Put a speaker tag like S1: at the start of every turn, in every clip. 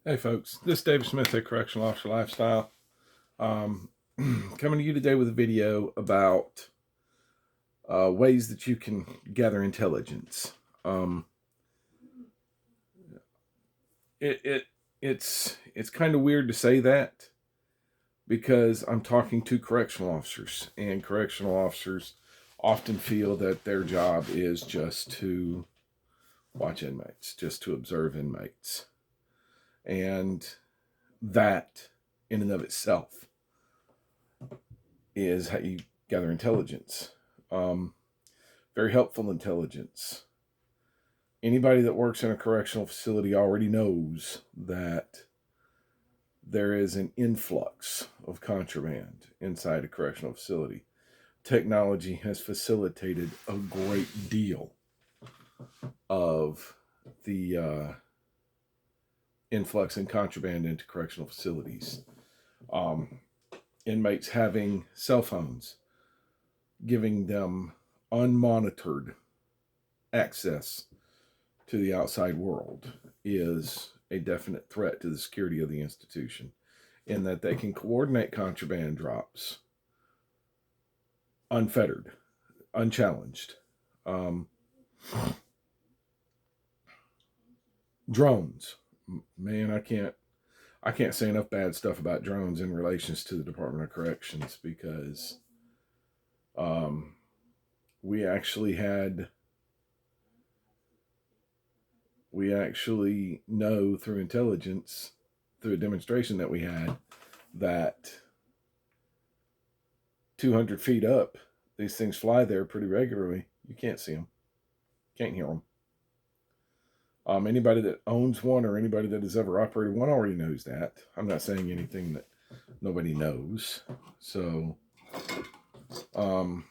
S1: Hey folks, this is David Smith at Correctional Officer Lifestyle. Um, Coming to you today with a video about ways that you can gather intelligence. Um, it, it it's kind of weird to say that because I'm talking to correctional officers, and correctional officers often feel that their job is just to watch inmates, just to observe inmates, and that in and of itself is how you gather intelligence. Um, Very helpful intelligence. Anybody that works in a correctional facility already knows that there is an influx of contraband inside a correctional facility. Technology has facilitated a great deal of the influx in contraband into correctional facilities. Um, Inmates having cell phones, giving them unmonitored access to the outside world is a definite threat to the security of the institution, in that they can coordinate contraband drops unfettered, unchallenged. Um, Drones, man, I can't say enough bad stuff about drones in relations to the Department of Corrections because um, we actually had we actually know through intelligence, through a demonstration that we had, that 200 feet up, these things fly there pretty regularly. You can't see them, can't hear them. Anybody that owns one or anybody that has ever operated one already knows that. I'm not saying anything that nobody knows. So, um,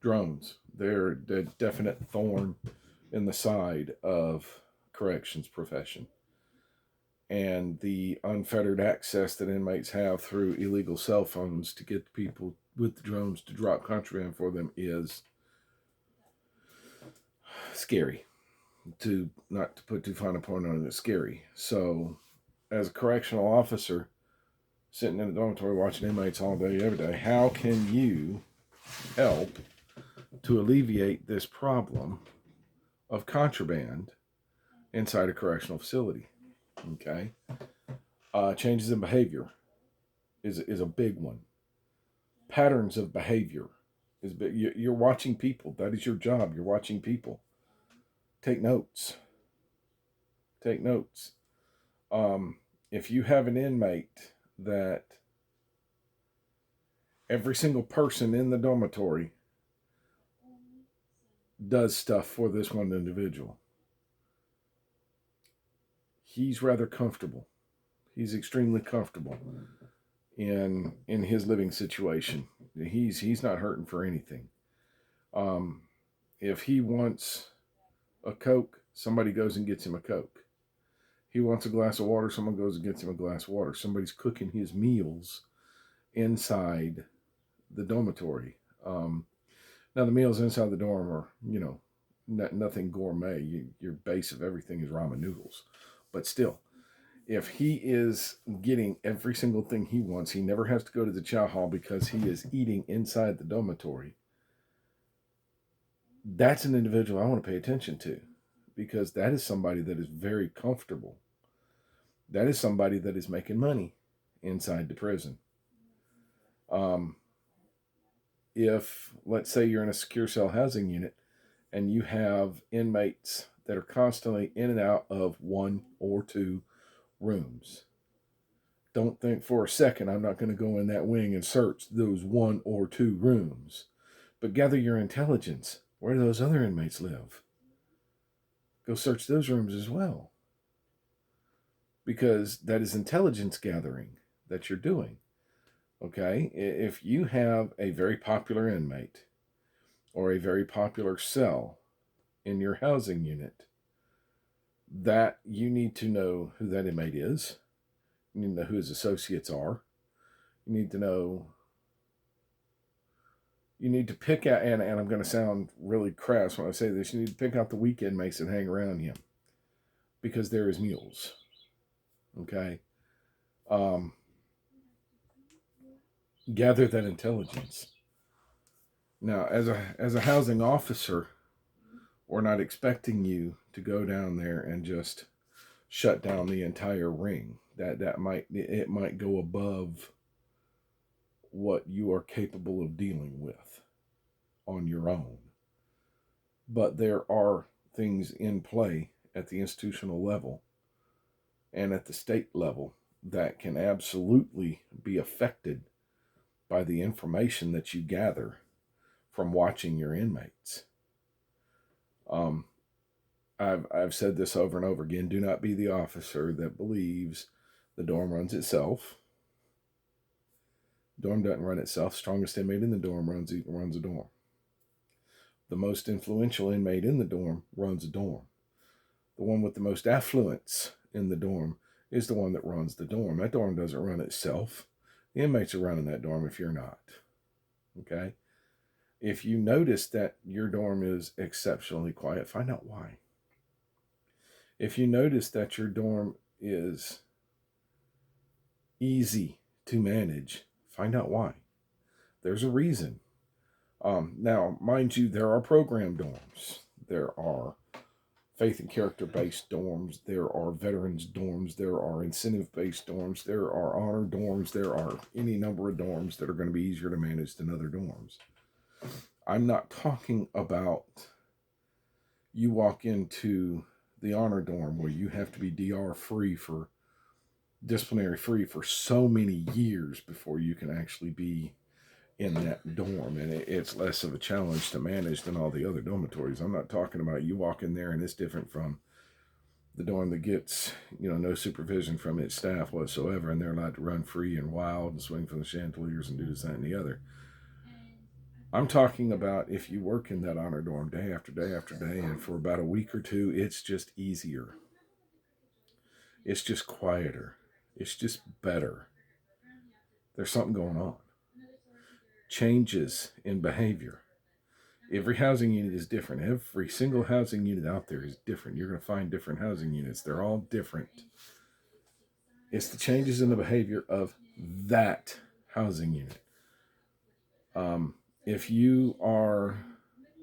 S1: drones, they're a definite thorn in the side of corrections profession. And the unfettered access that inmates have through illegal cell phones to get people with the drones to drop contraband for them is scary. To not to put too fine a point on it, it's scary. So, as a correctional officer sitting in a dormitory watching inmates all day, every day, how can you help to alleviate this problem of contraband inside a correctional facility? Okay, changes in behavior is a big one. Patterns of behavior is big. You're watching people. That is your job. You're watching people. Take notes. Take notes. If you have an inmate that every single person in the dormitory does stuff for this one individual, he's rather comfortable. He's extremely comfortable in his living situation. He's not hurting for anything. Um, if he wants a Coke, somebody goes and gets him a Coke. He wants a glass of water, someone goes and gets him a glass of water. Somebody's cooking his meals inside the dormitory. Now the meals inside the dorm are, nothing gourmet. Your base of everything is ramen noodles, but still, if he is getting every single thing he wants, he never has to go to the chow hall because he is eating inside the dormitory. That's an individual I want to pay attention to, because that is somebody that is very comfortable. That is somebody that is making money inside the prison. Um, if, let's say, you're in a secure cell housing unit and you have inmates that are constantly in and out of one or two rooms, don't think for a second I'm not going to go in that wing and search those one or two rooms. But gather your intelligence. Where do those other inmates live? Go search those rooms as well. Because that is intelligence gathering that you're doing. Okay? If you have a very popular inmate or a very popular cell in your housing unit, that you need to know who that inmate is. You need to know who his associates are. You need to know, you need to pick out, and I'm going to sound really crass when I say this, you need to pick out the weak inmates that hang around him. because they're his mules. Okay. Um, gather that intelligence. Now, as a housing officer, we're not expecting you to go down there and just shut down the entire ring. That might go above what you are capable of dealing with on your own. But there are things in play at the institutional level and at the state level that can absolutely be affected by the information that you gather from watching your inmates. Um, I've said this over and over again. Do not be the officer that believes the dorm runs itself. Dorm doesn't run itself. Strongest inmate in the dorm runs a dorm. The most influential inmate in the dorm runs a dorm. The one with the most affluence in the dorm is the one that runs the dorm. That dorm doesn't run itself. The inmates are running that dorm if you're not. Okay? If you notice that your dorm is exceptionally quiet, find out why. If you notice that your dorm is easy to manage, find out why. There's a reason. Now, mind you, there are program dorms. There are faith and character-based dorms. There are veterans dorms. There are incentive-based dorms. There are honor dorms. There are any number of dorms that are going to be easier to manage than other dorms. I'm not talking about you walk into the honor dorm where you have to be DR free for disciplinary free for so many years before you can actually be in that dorm, and it's less of a challenge to manage than all the other dormitories. I'm not talking about you walk in there and it's different from the dorm that gets no supervision from its staff whatsoever, and they're allowed to run free and wild and swing from the chandeliers and do this, that, and the other. I'm talking about if you work in that honor dorm day after day after day, and for about a week or two, it's just easier. It's just quieter. It's just better. There's something going on. Changes in behavior. Every housing unit is different. Every single housing unit out there is different. You're going to find different housing units. They're all different. It's the changes in the behavior of that housing unit. If you are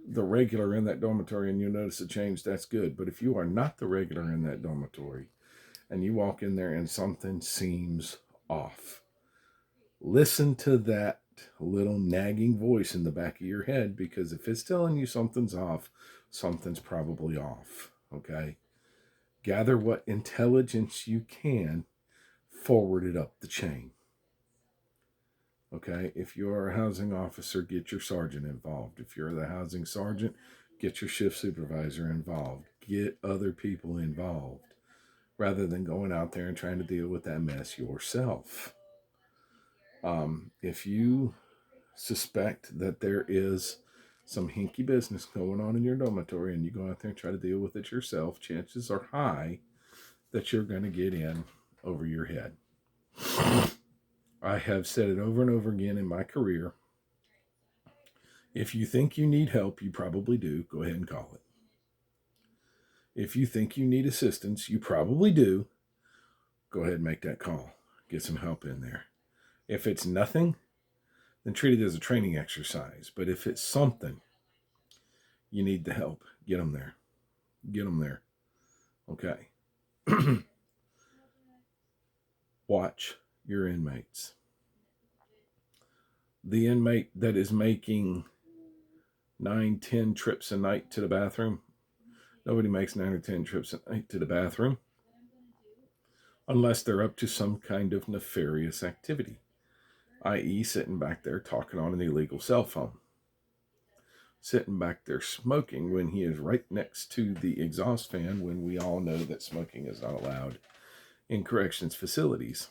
S1: the regular in that dormitory and you notice a change, that's good. But if you are not the regular in that dormitory and you walk in there and something seems off, listen to that little nagging voice in the back of your head, because if it's telling you something's off, something's probably off. Okay? Gather what intelligence you can, forward it up the chain. Okay? If you're a housing officer, get your sergeant involved. If you're the housing sergeant, get your shift supervisor involved. Get other people involved rather than going out there and trying to deal with that mess yourself. If you suspect that there is some hinky business going on in your dormitory and you go out there and try to deal with it yourself, chances are high that you're going to get in over your head. I have said it over and over again in my career. If you think you need help, you probably do. Go ahead and call it. If you think you need assistance, you probably do. Go ahead and make that call. Get some help in there. If it's nothing, then treat it as a training exercise. But if it's something, you need the help. Get them there. Get them there. Okay. Watch your inmates. The inmate that is making 9-10 trips a night to the bathroom, nobody makes 9 or 10 trips a night to the bathroom unless they're up to some kind of nefarious activity, i.e. sitting back there talking on an illegal cell phone, sitting back there smoking when he is right next to the exhaust fan, when we all know that smoking is not allowed in corrections facilities.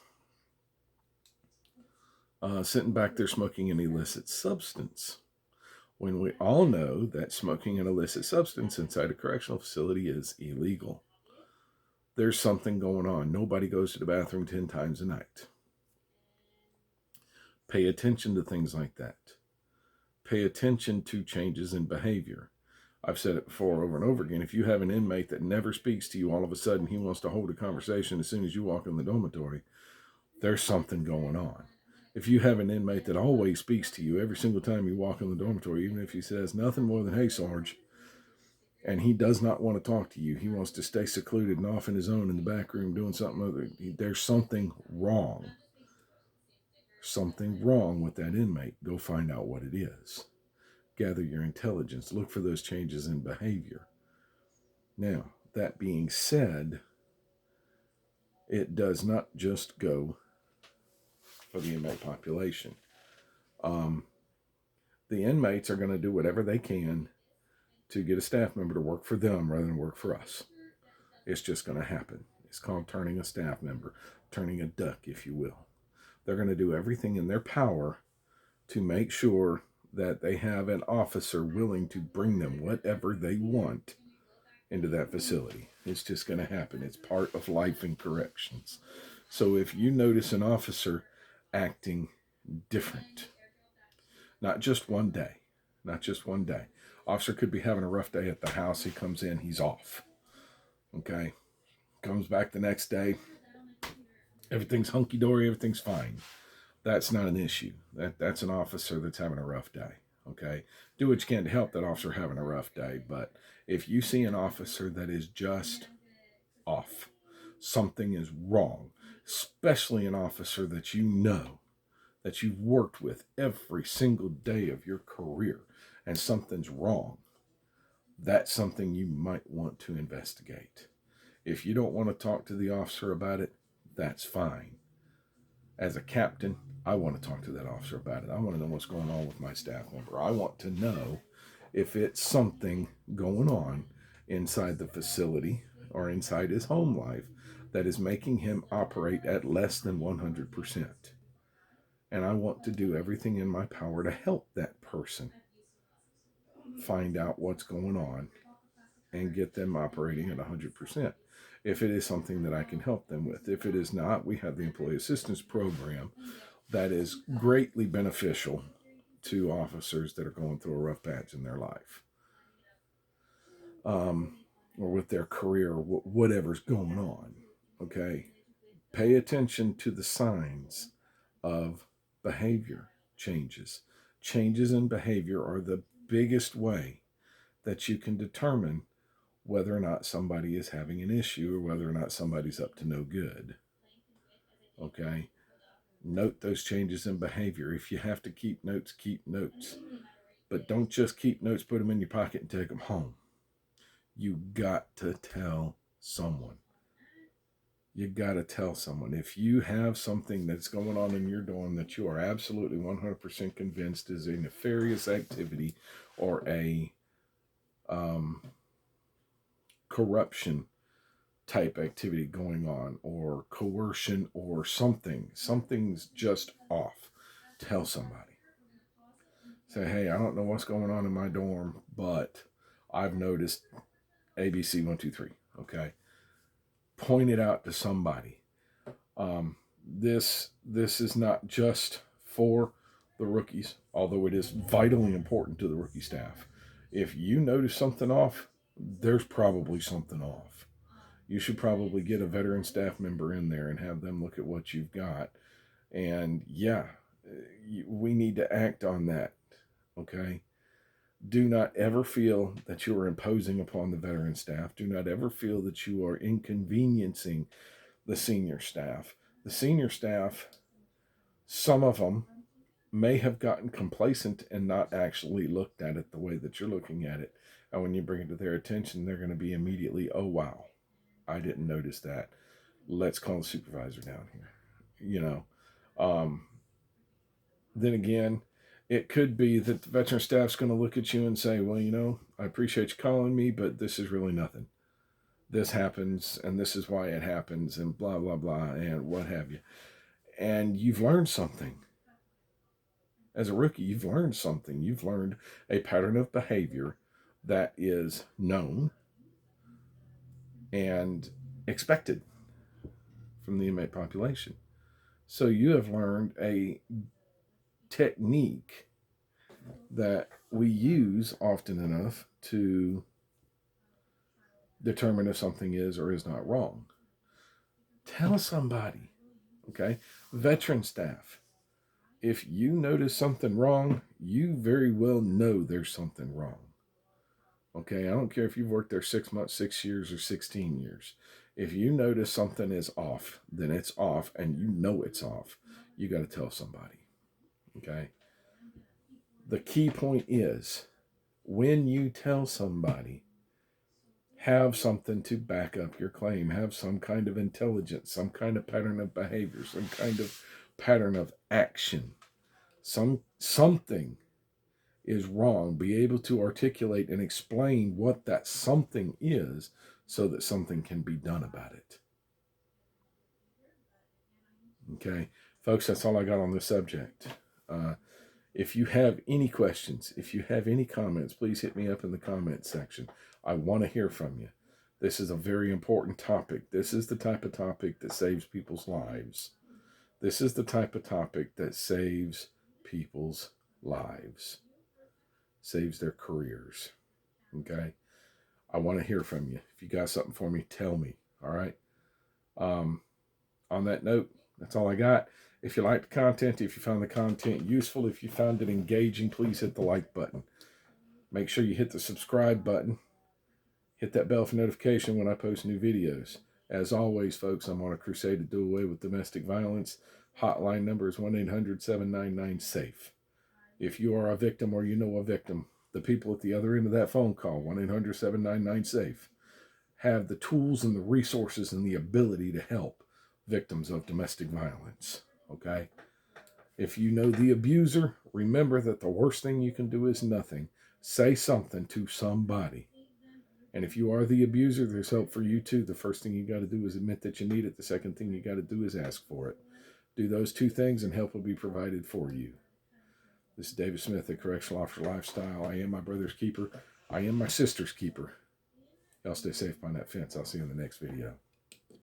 S1: Sitting back there smoking an illicit substance, when we all know that smoking an illicit substance inside a correctional facility is illegal. There's something going on. Nobody goes to the bathroom 10 times a night. Pay attention to things like that. Pay attention to changes in behavior. I've said it before over and over again. If you have an inmate that never speaks to you, all of a sudden he wants to hold a conversation as soon as you walk in the dormitory, there's something going on. If you have an inmate that always speaks to you every single time you walk in the dormitory, even if he says nothing more than, "Hey, Sarge," and he does not want to talk to you, he wants to stay secluded and off in his own in the back room doing something other, there's something wrong. Something wrong with that inmate. Go find out what it is. Gather your intelligence. Look for those changes in behavior. Now, that being said, it does not just go for the inmate population. The inmates are going to do whatever they can to get a staff member to work for them rather than work for us. It's just going to happen. It's called turning a staff member, turning a duck, if you will. They're going to do everything in their power to make sure that they have an officer willing to bring them whatever they want into that facility. It's just going to happen. It's part of life in corrections. So if you notice an officer acting different, not just one day, Officer could be having a rough day at the house. He comes in, he's off. Okay. Comes back the next day. Everything's hunky-dory, everything's fine. That's not an issue. That's an officer that's having a rough day. Okay. Do what you can to help that officer having a rough day. But if you see an officer that is just off, something is wrong, especially an officer that you know, that you've worked with every single day of your career, and something's wrong, that's something you might want to investigate. If you don't want to talk to the officer about it, that's fine. As a captain, I want to talk to that officer about it. I want to know what's going on with my staff member. I want to know if it's something going on inside the facility or inside his home life that is making him operate at less than 100%. And I want to do everything in my power to help that person find out what's going on and get them operating at 100%. If it is something that I can help them with. If it is not, we have the Employee Assistance Program that is greatly beneficial to officers that are going through a rough patch in their life. Or with their career, whatever's going on. Okay? Pay attention to the signs of behavior changes. Changes in behavior are the biggest way that you can determine whether or not somebody is having an issue or whether or not somebody's up to no good. Okay? Note those changes in behavior. If you have to keep notes, keep notes. But don't just keep notes, put them in your pocket, and take them home. You got to tell someone. You got to tell someone. If you have something that's going on in your dorm that you are absolutely 100% convinced is a nefarious activity or a corruption type activity going on or coercion or something's just off, tell somebody. Say, hey, I don't know what's going on in my dorm, but I've noticed ABC123. Okay, point it out to somebody. This is not just for the rookies, although it is vitally important to the rookie staff. If you notice something off, there's probably something off. You should probably get a veteran staff member in there and have them look at what you've got. And yeah, we need to act on that. Okay? Do not ever feel that you are imposing upon the veteran staff. Do not ever feel that you are inconveniencing the senior staff. The senior staff, some of them may have gotten complacent and not actually looked at it the way that you're looking at it. And when you bring it to their attention, they're going to be immediately, oh, wow, I didn't notice that. Let's call the supervisor down here. You know, then again, it could be that the veteran staff's going to look at you and say, well, you know, I appreciate you calling me, but this is really nothing. This happens, and this is why it happens, and blah, blah, blah, and what have you. And you've learned something. As a rookie, you've learned something. You've learned a pattern of behavior that is known and expected from the inmate population. So you have learned a technique that we use often enough to determine if something is or is not wrong. Tell somebody, okay? Veteran staff, if you notice something wrong, you very well know there's something wrong. Okay, I don't care if you've worked there 6 months, 6 years, or 16 years. If you notice something is off, then it's off, and you know it's off. You got to tell somebody. Okay. The key point is when you tell somebody, have something to back up your claim, have some kind of intelligence, some kind of pattern of behavior, some kind of pattern of action, something is wrong. Be able to articulate and explain what that something is so that something can be done about it. Okay, folks, that's all I got on this subject. If you have any questions, if you have any comments, please hit me up in the comments section. I want to hear from you. This is a very important topic. This is the type of topic that saves people's lives. This is the type of topic that saves people's lives, saves their careers. Okay? I want to hear from you. If you got something for me, tell me. All right? On that note, that's all I got. If you like the content, if you found the content useful, if you found it engaging, please hit the like button. Make sure you hit the subscribe button. Hit that bell for notification when I post new videos. As always, folks, I'm on a crusade to do away with domestic violence. Hotline number is 1-800-799-SAFE. If you are a victim or you know a victim, the people at the other end of that phone call, 1-800-799-SAFE, have the tools and the resources and the ability to help victims of domestic violence. Okay? If you know the abuser, remember that the worst thing you can do is nothing. Say something to somebody. And if you are the abuser, there's hope for you too. The first thing you got to do is admit that you need it. The second thing you got to do is ask for it. Do those two things and help will be provided for you. This is David Smith, the Correctional Officer Lifestyle. I am my brother's keeper. I am my sister's keeper. Y'all stay safe behind that fence. I'll see you in the next video.